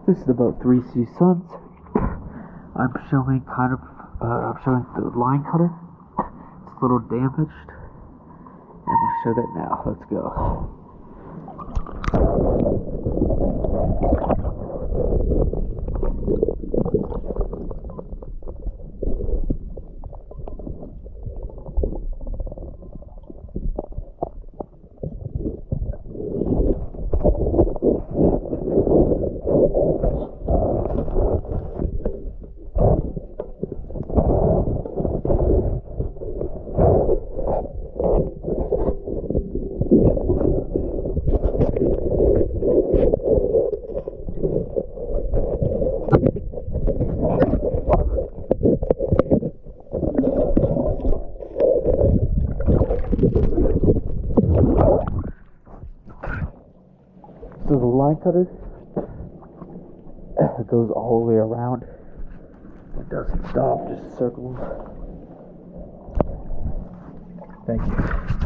This is about 3C Suns. I'm showing the line cutter. It's a little damaged. I'm going to show that now. Let's go. So the line cutter goes all the way around. It doesn't stop, just circles. Thank you.